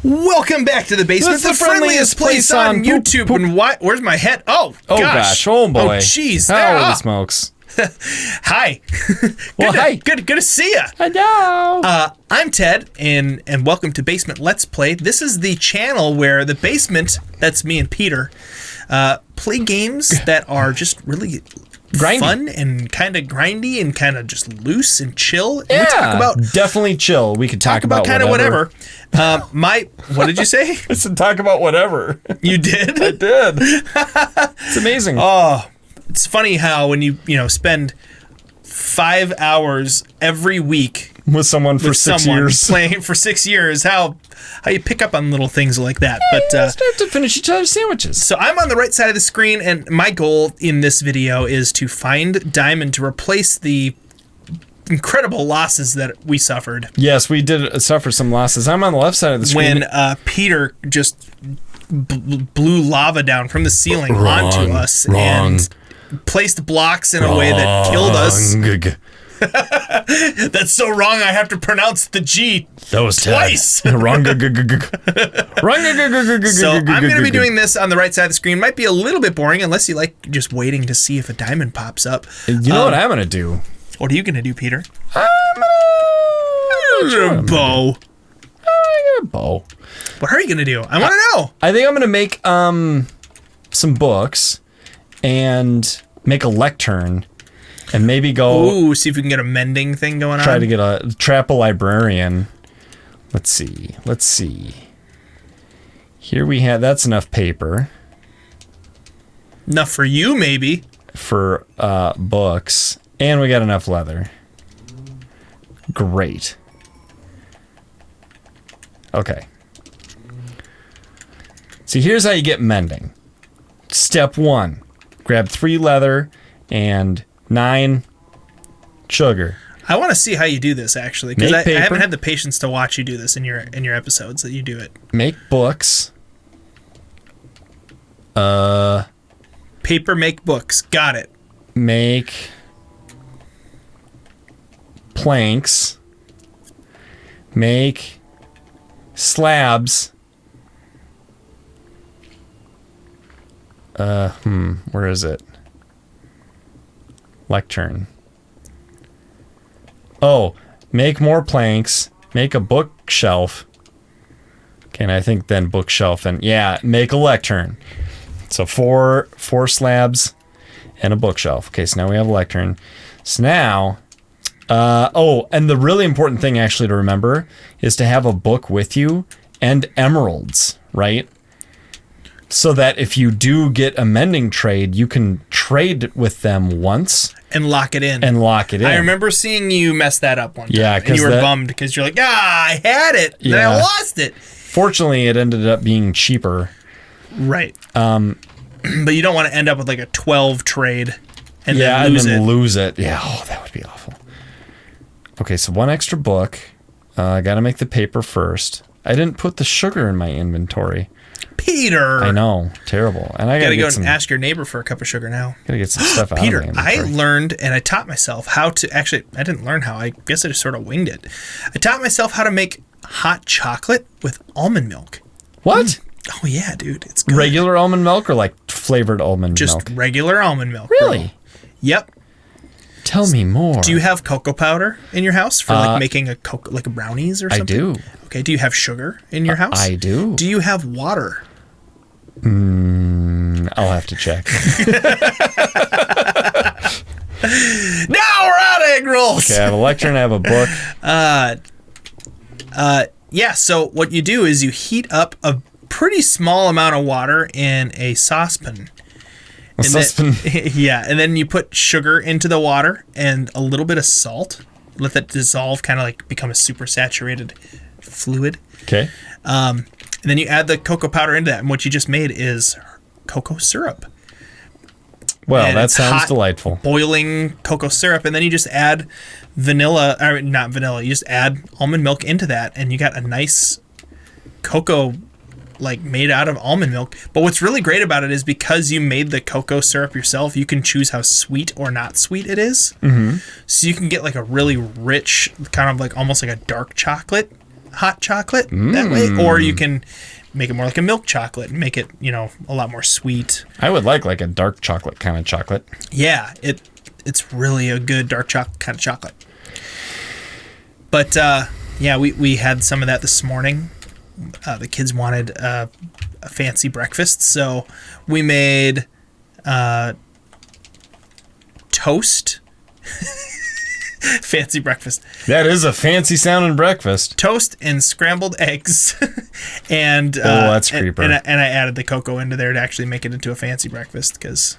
Welcome back to the basement, the friendliest place on YouTube. And why? Where's my head? Oh gosh! Oh boy! Oh jeez! Holy smokes! Hi. Hi. Good to see you. Hello. I'm Ted, and welcome to Basement Let's Play. This is the channel where the basement, that's me and Peter, play games that are just really grindy. Fun and kind of grindy and kind of just loose and chill. And yeah, we talk about definitely chill. We could talk about kind of whatever. What did you say? I said talk about whatever. You did? I did. It's amazing. Oh, it's funny how when you spend 5 hours every week with someone for 6 years playing for 6 years, how you pick up on little things like that. Yeah, but you just have to finish each other's sandwiches. So I'm on the right side of the screen, and my goal in this video is to find diamond to replace the incredible losses that we suffered. Yes, we did suffer some losses. I'm on the left side of the screen. When Peter just blew lava down from the ceiling onto us and placed blocks in a way that killed us. That's so wrong. I have to pronounce the G that was twice. Wrong. So I'm going to be doing this on the right side of the screen. Might be a little bit boring unless you like just waiting to see if a diamond pops up. You know what I'm going to do? What are you going to do, Peter? I'm a bow. I got a bow. What are you going to do? I want to know. I think I'm going to make some books and make a lectern. And maybe go... Ooh, see if we can get a mending thing going on. Try to get trap a librarian. Let's see. Here we have... That's enough paper. Enough for you, maybe. For books. And we got enough leather. Great. Okay. See, here's how you get mending. Step 1. Grab 3 leather and... 9 sugar. I want to see how you do this actually, because I haven't had the patience to watch you do this in your episodes that you do it. Make books. Paper make books. Got it. Make planks. Make slabs. Where is it? Lectern. Oh, make more planks. Make a bookshelf. Okay, and I think then bookshelf and yeah, make a lectern. So four slabs and a bookshelf. Okay, so now we have a lectern. So now, and the really important thing actually to remember is to have a book with you and emeralds, right? So that if you do get a mending trade, you can trade with them once. And lock it in. I remember seeing you mess that up one time. Yeah, and you were bummed because you're like, I had it. And then I lost it. Fortunately, it ended up being cheaper. Right. But you don't want to end up with like a 12 trade and then lose it. Yeah, that would be awful. Okay, so 1 extra book. I got to make the paper first. I didn't put the sugar in my inventory. Peter! I know, terrible. And I gotta go and ask your neighbor for a cup of sugar now. Gotta get some stuff out Peter, of my inventory. I learned and I taught myself how to... Actually, I didn't learn how. I guess I just sort of winged it. I taught myself how to make hot chocolate with almond milk. What? Oh, yeah, dude. It's good. Regular almond milk or like flavored almond milk? Just regular almond milk. Really? Girl. Yep. Tell me more. Do you have cocoa powder in your house for like making like brownies or something? I do. Okay. Do you have sugar in your house? I do. Do you have water? I'll have to check. Now we're out of egg rolls. Okay, I have a lectern, I have a book. Yeah, so what you do is you heat up a pretty small amount of water in a saucepan. Yeah, and then you put sugar into the water and a little bit of salt. Let that dissolve, kind of like become a super saturated fluid. Okay. And then you add the cocoa powder into that, and what you just made is cocoa syrup. Well, and that sounds delightful. Boiling cocoa syrup, and then you just add vanilla, or not vanilla, you just add almond milk into that, and you got a nice cocoa like made out of almond milk. But what's really great about it is because you made the cocoa syrup yourself, you can choose how sweet or not sweet it is. Mm-hmm. So you can get like a really rich, kind of like almost like a dark chocolate hot chocolate that way, or you can make it more like a milk chocolate and make it, a lot more sweet. I would like a dark chocolate kind of chocolate. Yeah, it's really a good dark chocolate kind of chocolate. But we had some of that this morning. The kids wanted a fancy breakfast, so we made toast. Fancy breakfast. That is a fancy sounding breakfast. Toast and scrambled eggs. And that's creeper. And I added the cocoa into there to actually make it into a fancy breakfast because,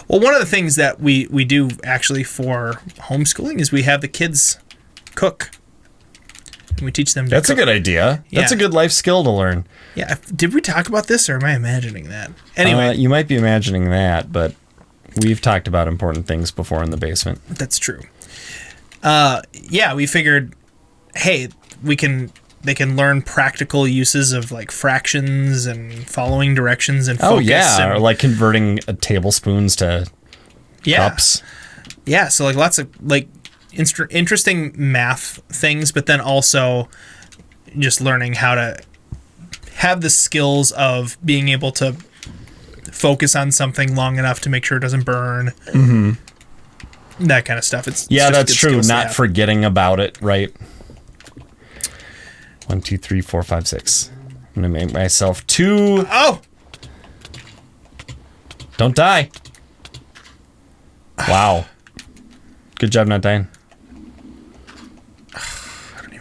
well, one of the things that we do actually for homeschooling is we have the kids cook. And we teach them to That's cook. a good idea. Yeah. That's a good life skill to learn. Yeah. Did we talk about this or am I imagining that? Anyway. You might be imagining that, but we've talked about important things before in the basement. That's true. We figured, hey, they can learn practical uses of like fractions and following directions and focus. Oh yeah, or like converting tablespoons to cups. Yeah, so like lots of like interesting math things, but then also just learning how to have the skills of being able to focus on something long enough to make sure it doesn't burn. Mm-hmm. That kind of stuff. That's true. Not forgetting about it, right? 1, 2, 3, 4, 5, 6. I'm gonna make myself 2. Oh! Don't die. Wow. Good job not dying.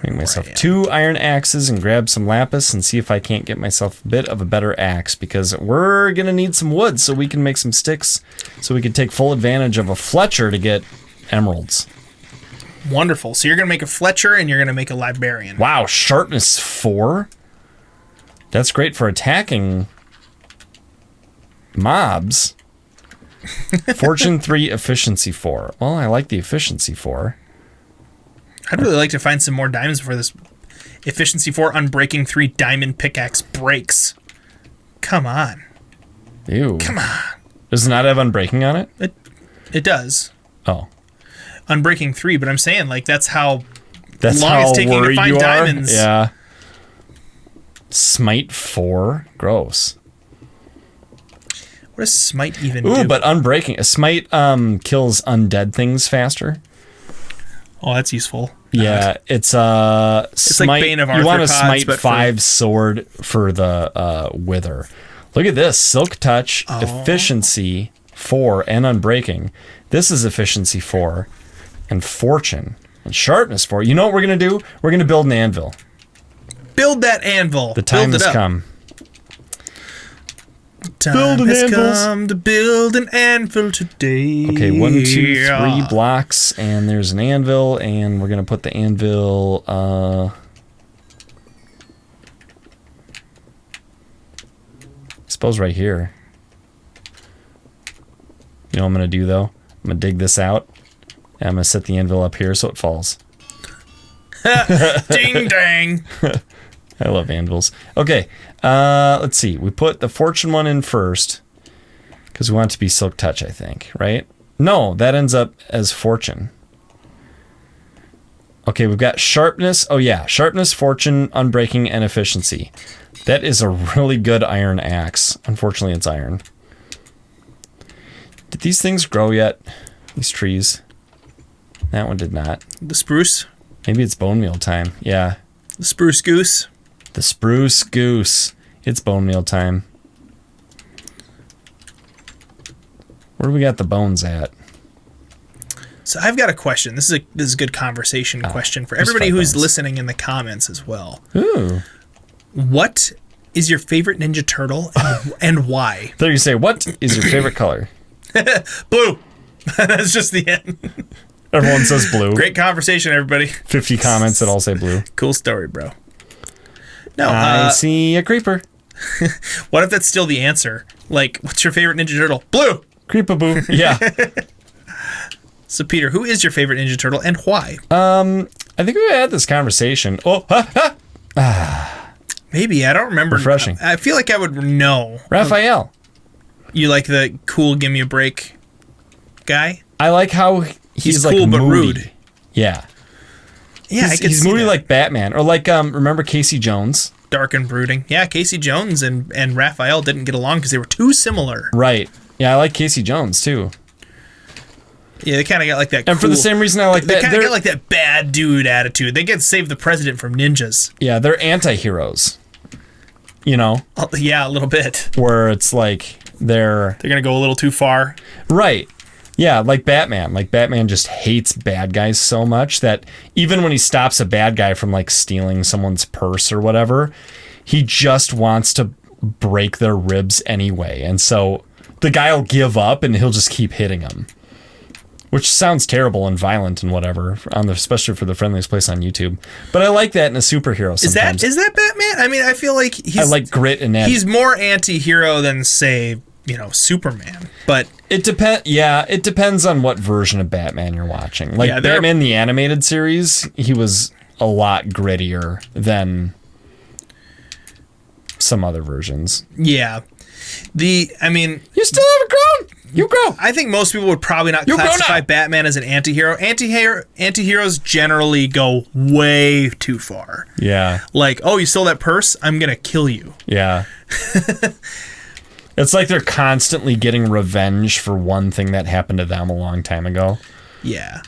Make myself 2 iron axes and grab some lapis and see if I can't get myself a bit of a better axe, because we're gonna need some wood so we can make some sticks so we can take full advantage of a Fletcher to get emeralds. Wonderful. So you're gonna make a Fletcher and you're gonna make a librarian. Wow, sharpness 4. That's great for attacking mobs. Fortune 3, efficiency 4. Well, I like the efficiency 4. I'd really like to find some more diamonds before this efficiency 4 unbreaking 3 diamond pickaxe breaks. Come on. Ew. Come on. Does it not have unbreaking on it? It does. Oh. Unbreaking 3, but I'm saying like that's long how it's taking to worried find you are? diamonds. Yeah. Smite 4. Gross. What does smite even do? do? But unbreaking. Smite kills undead things faster. Oh, that's useful. Yeah, it's smite, like Bane of you want to Arthropods, smite 5 sword for the wither. Look at this. Silk touch, efficiency 4, and unbreaking. This is efficiency 4 and fortune and sharpness 4. You know what we're going to do? We're going to build an anvil. Build that anvil. The time has come. Time has come to build an anvil today. Okay, 1, 2, 3 blocks, and there's an anvil, and we're gonna put the anvil. I suppose right here. You know what I'm gonna do though? I'm gonna dig this out, and I'm gonna set the anvil up here so it falls. Ding dang. I love anvils. Okay, let's see. We put the fortune one in first because we want it to be silk touch, I think, right? No, that ends up as fortune. Okay, we've got sharpness. Oh yeah, sharpness, fortune, unbreaking, and efficiency. That is a really good iron axe. Unfortunately, it's iron. Did these things grow yet? These trees? That one did not. The spruce? Maybe it's bone meal time. Yeah. The spruce goose? The spruce goose. It's bone meal time. Where do we got the bones at? So I've got a question. This is a good conversation question for everybody who's listening in the comments as well. Ooh. What is your favorite Ninja Turtle and why? There you say, what is your favorite color? Blue. That's just the end. Everyone says blue. Great conversation, everybody. 50 comments that all say blue. Cool story, bro. No, I see a creeper. What if that's still the answer? Like, what's your favorite Ninja Turtle? Blue. Creepaboo. Yeah. So, Peter, who is your favorite Ninja Turtle and why? I think we had this conversation. Oh, Maybe. I don't remember. Refreshing. I feel like I would know. Raphael. You like the cool, give me a break guy? I like how he's like cool but moody. rude. Yeah. Yeah, I could he's see moody that. like Batman, or like remember Casey Jones? Dark and brooding. Yeah, Casey Jones and Raphael didn't get along because they were too similar. Right. Yeah, I like Casey Jones too. Yeah, they kind of got like that. And for the same reason I like they that, kind of got like that bad dude attitude. They get save the president from ninjas. yeah, they're anti-heroes. You know, Yeah, a little bit. where it's like they're They're gonna go a little too far. right. Yeah, like Batman. Like Batman just hates bad guys so much that even when he stops a bad guy from like stealing someone's purse or whatever, he just wants to break their ribs anyway. And so the guy will give up and he'll just keep hitting him. Which sounds terrible and violent and whatever, especially for the friendliest place on YouTube. But I like that in a superhero sometimes. Is that Batman? I mean, I feel like he's I like grit and that. he's more anti-hero than say, Superman. But It depends on what version of Batman you're watching. Like Yeah, Batman the animated series, he was a lot grittier than some other versions. yeah, You still haven't grown. You grow. I think most people would probably not You grow classify now. Batman as an anti-hero. Anti-heroes generally go way too far. Yeah. Like, oh, you stole that purse? I'm gonna kill you. Yeah. It's like they're constantly getting revenge for one thing that happened to them a long time ago. Yeah.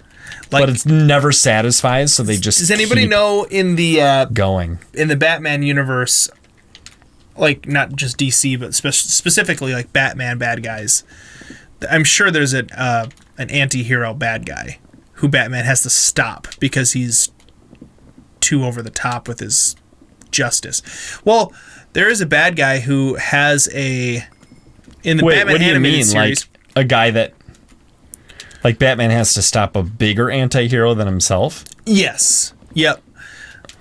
Like, But it's never satisfies, so they just does anybody keep know in the going. Batman universe, like not just DC, but specifically like Batman bad guys? I'm sure there's an anti-hero bad guy who Batman has to stop because he's too over the top with his justice. Well, there is a bad guy who has in the Batman what do you animated mean? series. Like a guy that, like Batman has to stop a bigger anti-hero than himself? Yes. Yep.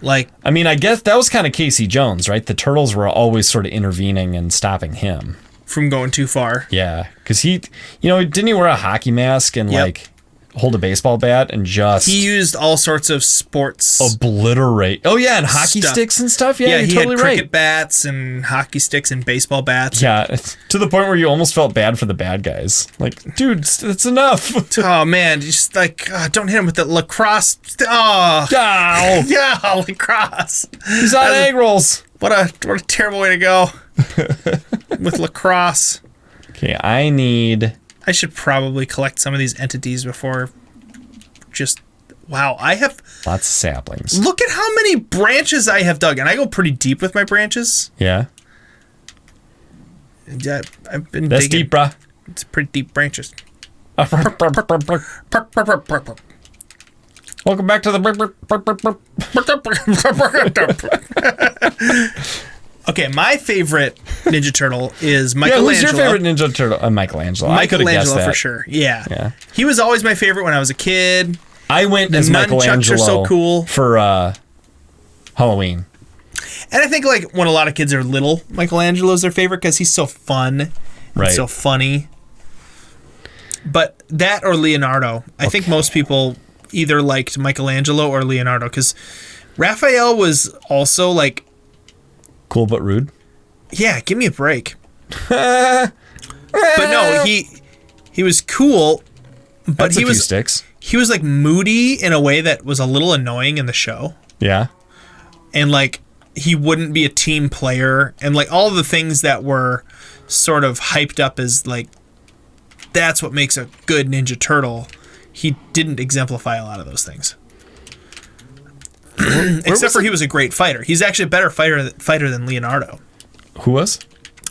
Like, I mean, I guess that was kind of Casey Jones, right? The Turtles were always sort of intervening and stopping him. from going too far. Yeah, because didn't he wear a hockey mask and Yep. like hold a baseball bat and just He used all sorts of sports obliterate? Oh yeah, and hockey Stuff. sticks and stuff. Yeah, Yeah, you're he totally had cricket right. bats and hockey sticks and baseball bats. Yeah, to the point where you almost felt bad for the bad guys. Like, dude, it's enough. Oh man, just like don't hit him with the lacrosse. Oh, Ow, yeah, lacrosse. he's on egg rolls. What a terrible way to go with lacrosse. Okay, I should probably collect some of these entities before. Wow, I have. lots of saplings. Look at how many branches I have dug, and I go pretty deep with my branches. Yeah, Yeah, I've been that's digging. deep, bruh. It's pretty deep branches. Welcome back to the. Okay, my favorite Ninja Turtle is Yeah, Michelangelo. who's your favorite Ninja Turtle? Michelangelo. I could have guessed Michelangelo that for sure. Yeah. Yeah. He was always my favorite when I was a kid. I went The as nunchucks Michelangelo are so cool. for Halloween. And I think like when a lot of kids are little, Michelangelo's their favorite because he's so fun, and Right. so funny. But that or Leonardo. I think most people either liked Michelangelo or Leonardo because Raphael was also like, Cool but rude. yeah, give me a break. But no, he was cool, but That's he a few was sticks. he was like moody in a way that was a little annoying in the show. Yeah. And like he wouldn't be a team player, and like all of the things that were sort of hyped up as like that's what makes a good Ninja Turtle, he didn't exemplify a lot of those things. Except for he was a great fighter. He's actually a better fighter than Leonardo. Who was?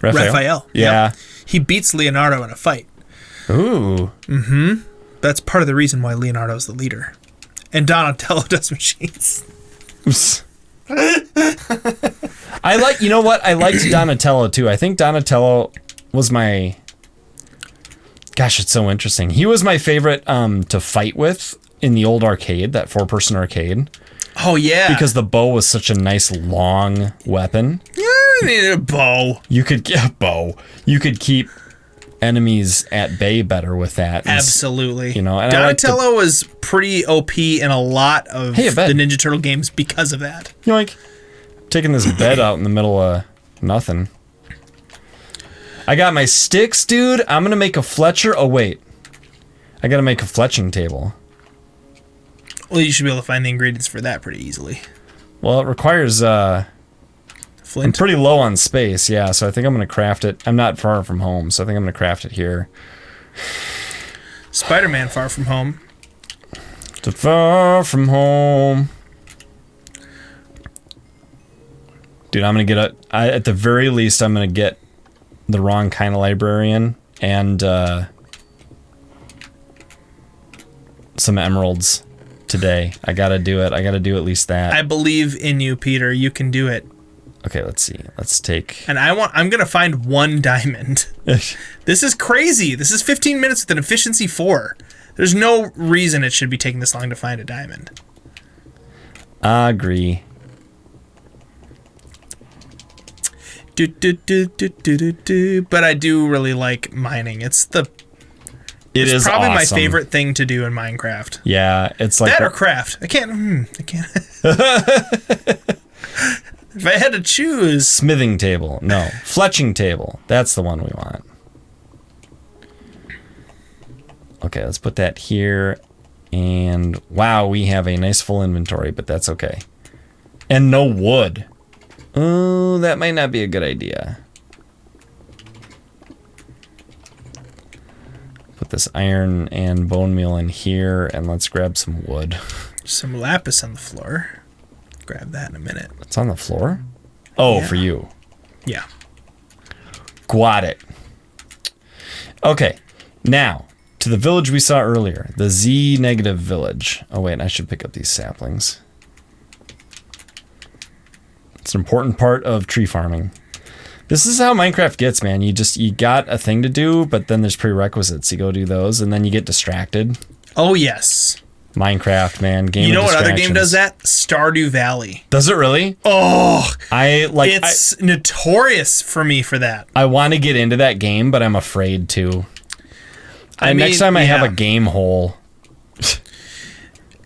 Raphael. Yeah. Yep. He beats Leonardo in a fight. Ooh. That's part of the reason why Leonardo's the leader. And Donatello does machines. I like. You know what? I liked Donatello too. I think Donatello was my. Gosh, it's so interesting. He was my favorite to fight with in the old arcade, that 4-person arcade, Oh yeah. because the bow was such a nice long weapon. you needed a bow. You could get a bow. You could keep enemies at bay better with that. Absolutely. You know, and I like Donatello was pretty OP in a lot of Hey, I bet. the Ninja Turtle games because of that. You know, like taking this bed out in the middle of nothing. I got my sticks, dude. I'm gonna make a Fletcher. Oh wait, I gotta make a fletching table. Well, you should be able to find the ingredients for that pretty easily. Well, it requires I'm Flint. pretty low on space, yeah, so I think I'm going to craft it. I'm not far from home, so I think I'm going to craft it here. Spider-Man Far From Home. To far from home. Dude, I'm going to get at the very least, I'm going to get the wrong kind of librarian and some emeralds today. I got to do it. I got to do at least that. I believe in you, Peter. You can do it. Okay, let's see. Let's take... And I'm going to find 1 diamond. This is crazy. This is 15 minutes with an efficiency 4. There's no reason it should be taking this long to find a diamond. I agree. But I do really like mining. It's probably my favorite thing to do in Minecraft. Yeah, it's like... That or craft. I can't... If I had to choose... Smithing table. No. Fletching table. That's the one we want. Okay, let's put that here. And wow, we have a nice full inventory, but that's okay. And no wood. Oh, that might not be a good idea. Put this iron and bone meal in here, and let's grab some wood. Some lapis on the floor. Grab that in a minute. It's on the floor? Oh, Yeah. for you. Yeah. Got it. Okay, now, to the village we saw earlier. The Z-negative village. Oh, wait, I should pick up these saplings. It's an important part of tree farming. This is how Minecraft gets, man. You got a thing to do, but then there's prerequisites. You go do those, and then you get distracted. Oh, yes. Minecraft, man. Game You know of what other game distractions. does that? Stardew Valley. Does it really? Oh, It's notorious for me for that. I want to get into that game, but I'm afraid to. Next time I have a game hole.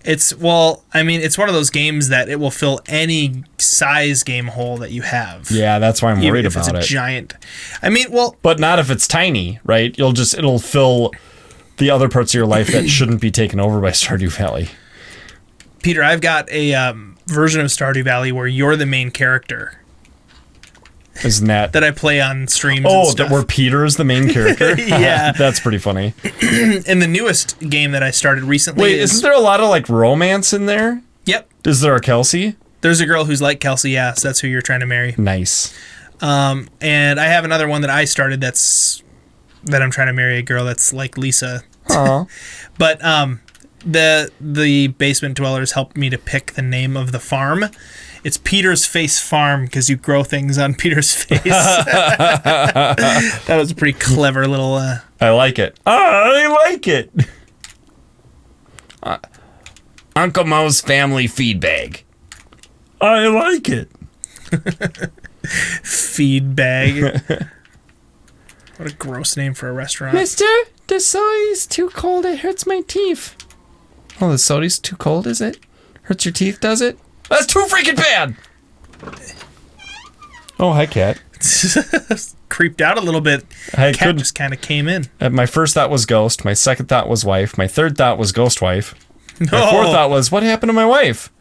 It's one of those games that it will fill any size game hole that you have. Yeah, that's why I'm worried if about it's a it. giant. But not if it's tiny, right? It'll fill the other parts of your life that shouldn't be taken over by Stardew Valley. Peter, I've got a version of Stardew Valley where you're the main character. Isn't that I play on streams? Oh, and stuff. where Peter is the main character? Yeah. That's pretty funny. In the newest game that I started recently. Wait, isn't there a lot of like romance in there? Yep. Is there a Kelsey? There's a girl who's like Kelsey, yeah, so that's who you're trying to marry. Nice. And I have another one that I started that I'm trying to marry a girl that's like Lisa. Aw. But the basement dwellers helped me to pick the name of the farm. It's Peter's Face Farm because you grow things on Peter's face. That was a pretty clever little... I like it. I like it. Uncle Mo's family feed bag. I like it. feed bag. What a gross name for a restaurant. Mister, the soda's too cold. It hurts my teeth. Oh, the soda's too cold, is it? Hurts your teeth, does it? That's too freaking bad. Oh, hi, cat. Creeped out a little bit. Cat just kind of came in. My first thought was ghost. My second thought was wife. My third thought was ghost wife. No. My fourth thought was, what happened to my wife?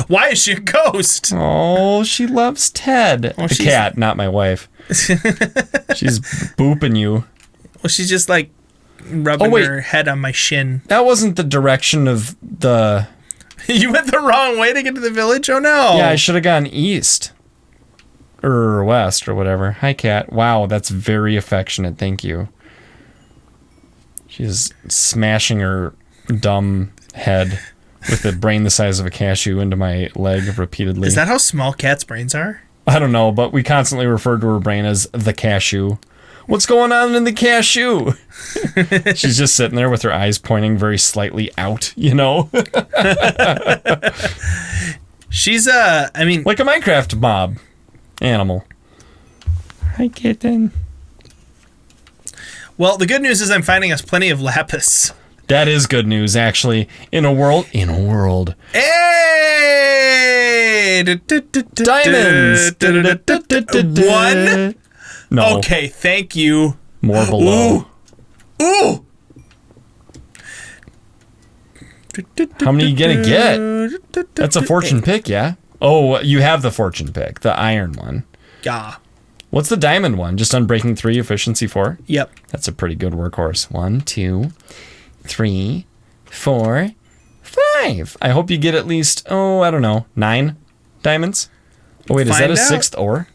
Why is she a ghost? Oh, she loves Ted. Oh, the cat, not my wife. She's booping you. Well, she's just like rubbing her head on my shin. That wasn't the direction of the... You went the wrong way to get to the village? Oh, no. Yeah, I should have gone east. Or west, or whatever. Hi, cat. Wow, that's very affectionate. Thank you. She's smashing her dumb head with a brain the size of a cashew into my leg repeatedly. Is that how small cats' brains are? I don't know, but we constantly refer to her brain as the cashew. What's going on in the cashew? She's just sitting there with her eyes pointing very slightly out, you know? She's, like a Minecraft mob animal. Hi, kitten. Well, the good news is I'm finding us plenty of lapis. That is good news, actually. In a world. Hey! Diamonds! One? No. Okay, thank you. More below. Ooh! How many are you gonna get? That's a fortune pick, yeah? Oh, you have the fortune pick, the iron one. Yeah. What's the diamond one? Just Unbreaking 3, efficiency 4? Yep. That's a pretty good workhorse. 1, 2, 3, 4, 5. I hope you get at least, I don't know, 9 diamonds? Oh, wait, is that a 6th ore?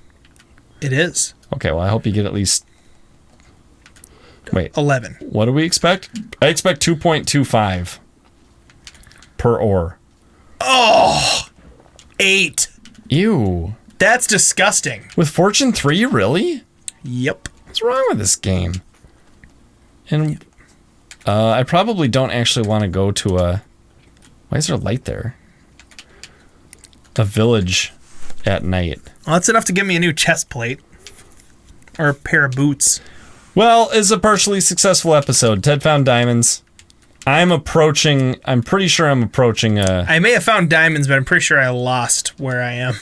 It is. Okay, well, I hope you get at least... Wait. 11. What do we expect? I expect 2.25 per ore. Oh! 8. Ew. That's disgusting. With Fortune 3, really? Yep. What's wrong with this game? And I probably don't actually want to go to a... Why is there a light there? A village at night. Well, that's enough to give me a new chest plate. Or a pair of boots. Well, it's a partially successful episode. Ted found diamonds. I'm pretty sure I'm approaching a... I may have found diamonds, but I'm pretty sure I lost where I am.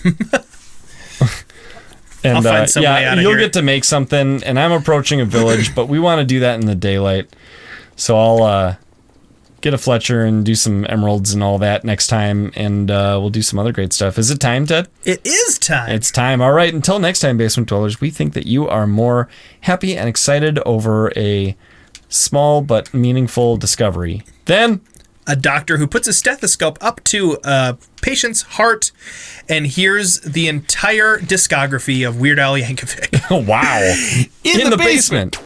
And, I'll find some way out of you'll here. get to make something, and I'm approaching a village, but we want to do that in the daylight. So I'll get a Fletcher and do some emeralds and all that next time, and we'll do some other great stuff. Is it time, Ted? It is time. It's time. All right, until next time, Basement Dwellers, we think that you are more happy and excited over a small but meaningful discovery than... a doctor who puts a stethoscope up to a patient's heart and hears the entire discography of Weird Al Yankovic. Wow. In the basement.